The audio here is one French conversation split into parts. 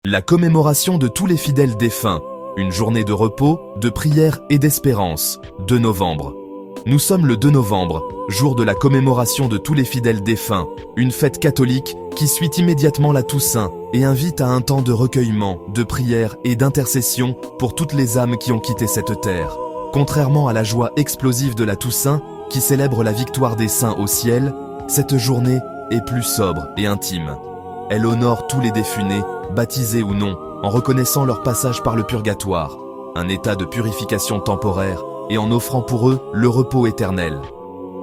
La commémoration de tous les fidèles défunts, une journée de repos, de prière et d'espérance, 2 novembre. Nous sommes le 2 novembre, jour de la commémoration de tous les fidèles défunts, une fête catholique qui suit immédiatement la Toussaint et invite à un temps de recueillement, de prière et d'intercession pour toutes les âmes qui ont quitté cette terre. Contrairement à la joie explosive de la Toussaint, qui célèbre la victoire des saints au ciel, cette journée est plus sobre et intime. Elle honore tous les défunés, baptisés ou non, en reconnaissant leur passage par le purgatoire, un état de purification temporaire, et en offrant pour eux le repos éternel.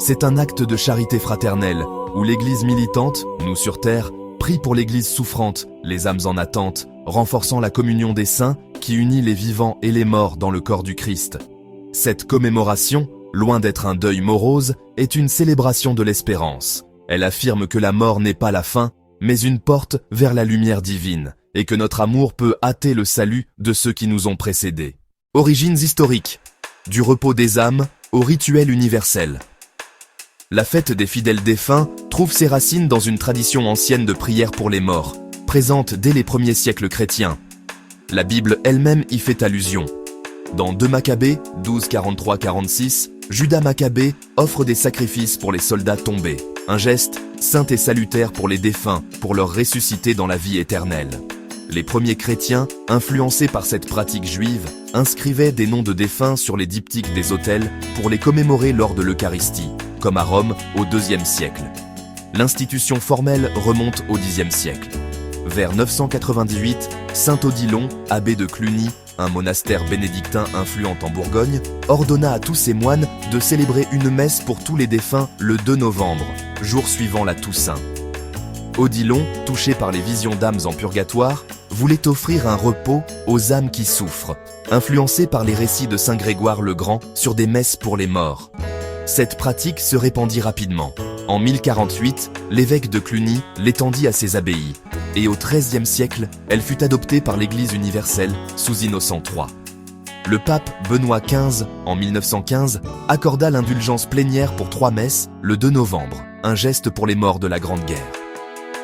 C'est un acte de charité fraternelle, où l'Église militante, nous sur terre, prie pour l'Église souffrante, les âmes en attente, renforçant la communion des saints qui unit les vivants et les morts dans le corps du Christ. Cette commémoration, loin d'être un deuil morose, est une célébration de l'espérance. Elle affirme que la mort n'est pas la fin, mais une porte vers la lumière divine, et que notre amour peut hâter le salut de ceux qui nous ont précédés. Origines historiques. Du repos des âmes au rituel universel. La fête des fidèles défunts trouve ses racines dans une tradition ancienne de prière pour les morts, présente dès les premiers siècles chrétiens. La Bible elle-même y fait allusion. Dans 2 Maccabées, 12, 43-46, Judas Maccabée offre des sacrifices pour les soldats tombés, un geste saint et salutaire pour les défunts, pour leur ressusciter dans la vie éternelle. Les premiers chrétiens, influencés par cette pratique juive, inscrivaient des noms de défunts sur les diptyques des autels pour les commémorer lors de l'Eucharistie, comme à Rome au IIe siècle. L'institution formelle remonte au Xe siècle. Vers 998, saint Odilon, abbé de Cluny, un monastère bénédictin influent en Bourgogne, ordonna à tous ses moines de célébrer une messe pour tous les défunts le 2 novembre, jour suivant la Toussaint. Odilon, touché par les visions d'âmes en purgatoire, voulait offrir un repos aux âmes qui souffrent, influencé par les récits de saint Grégoire le Grand sur des messes pour les morts. Cette pratique se répandit rapidement. En 1048, l'évêque de Cluny l'étendit à ses abbayes, et au XIIIe siècle, elle fut adoptée par l'Église universelle sous Innocent III. Le pape Benoît XV, en 1915, accorda l'indulgence plénière pour 3 messes le 2 novembre, un geste pour les morts de la Grande Guerre.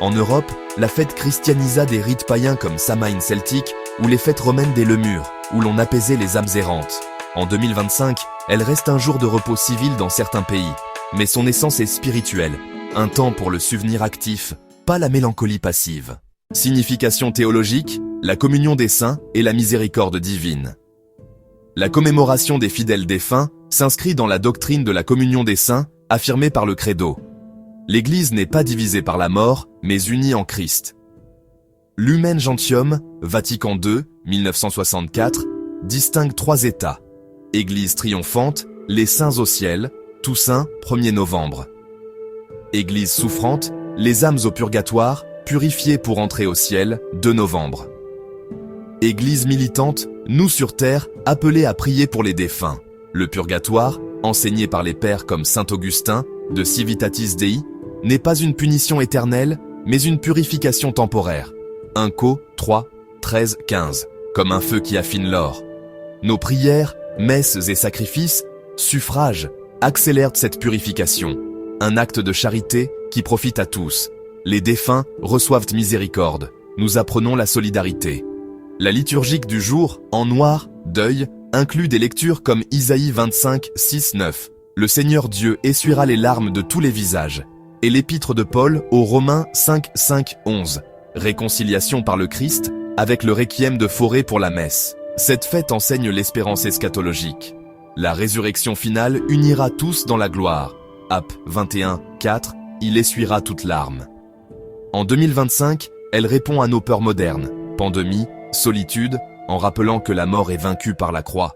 En Europe, la fête christianisa des rites païens comme Samhain celtique ou les fêtes romaines des Lemures, où l'on apaisait les âmes errantes. En 2025, elle reste un jour de repos civil dans certains pays, mais son essence est spirituelle, un temps pour le souvenir actif, pas la mélancolie passive. Signification théologique, la communion des saints et la miséricorde divine. La commémoration des fidèles défunts s'inscrit dans la doctrine de la communion des saints, affirmée par le Credo. L'Église n'est pas divisée par la mort, mais unie en Christ. Lumen Gentium, Vatican II, 1964, distingue 3 états. Église triomphante, les saints au ciel, Toussaint, 1er novembre. Église souffrante, les âmes au purgatoire, purifiées pour entrer au ciel, 2 novembre. Église militante, nous sur terre, appelés à prier pour les défunts. Le purgatoire, enseigné par les pères comme saint Augustin, de Civitatis Dei, n'est pas une punition éternelle, mais une purification temporaire. 1 Co 3, 13, 15, comme un feu qui affine l'or. Nos prières, messes et sacrifices, suffrages, accélèrent cette purification. Un acte de charité qui profite à tous. Les défunts reçoivent miséricorde. Nous apprenons la solidarité. La liturgique du jour, en noir, deuil, inclut des lectures comme Isaïe 25, 6, 9. Le Seigneur Dieu essuiera les larmes de tous les visages. Et l'épître de Paul aux Romains 5, 5, 11. Réconciliation par le Christ, avec le requiem de Forêt pour la messe. Cette fête enseigne l'espérance eschatologique. La résurrection finale unira tous dans la gloire. Aph 21, 4, il essuiera toute larme. En 2025, elle répond à nos peurs modernes, pandémie, solitude, en rappelant que la mort est vaincue par la croix,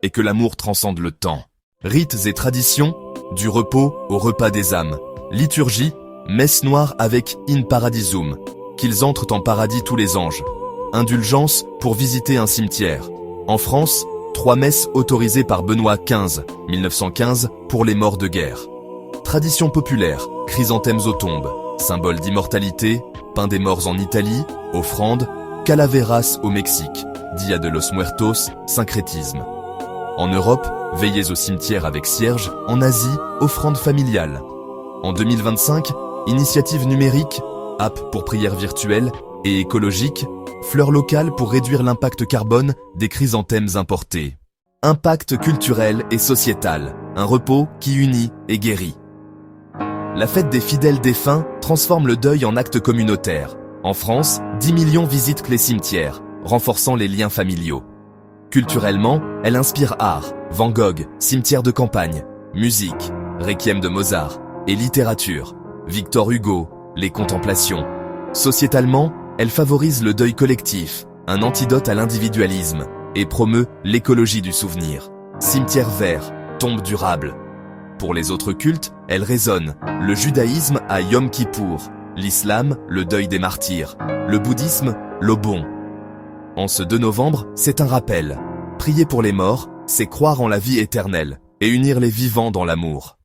et que l'amour transcende le temps. Rites et traditions, du repos au repas des âmes. Liturgie, messe noire avec In Paradisum, qu'ils entrent en paradis tous les anges. Indulgence pour visiter un cimetière. En France, 3 messes autorisées par Benoît XV, 1915, pour les morts de guerre. Tradition populaire, chrysanthèmes aux tombes, symbole d'immortalité, pain des morts en Italie, offrande, calaveras au Mexique, Dia de los Muertos, syncrétisme. En Europe, veillées au cimetière avec cierge, en Asie, offrande familiale. En 2025, initiative numérique, app pour prière virtuelle et écologique, Fleurs locales pour réduire l'impact carbone des chrysanthèmes importés. Impact culturel et sociétal. Un repos qui unit et guérit. La fête des fidèles défunts transforme le deuil en acte communautaire. En France, 10 millions visitent les cimetières, renforçant les liens familiaux. Culturellement, elle inspire art, Van Gogh, cimetière de campagne, musique, Requiem de Mozart, et littérature, Victor Hugo, les contemplations. Sociétalement, elle favorise le deuil collectif, un antidote à l'individualisme, et promeut l'écologie du souvenir. Cimetière vert, tombe durable. Pour les autres cultes, elle résonne. Le judaïsme a Yom Kippour, l'islam, le deuil des martyrs, le bouddhisme, l'Obon. En ce 2 novembre, c'est un rappel. Prier pour les morts, c'est croire en la vie éternelle, et unir les vivants dans l'amour.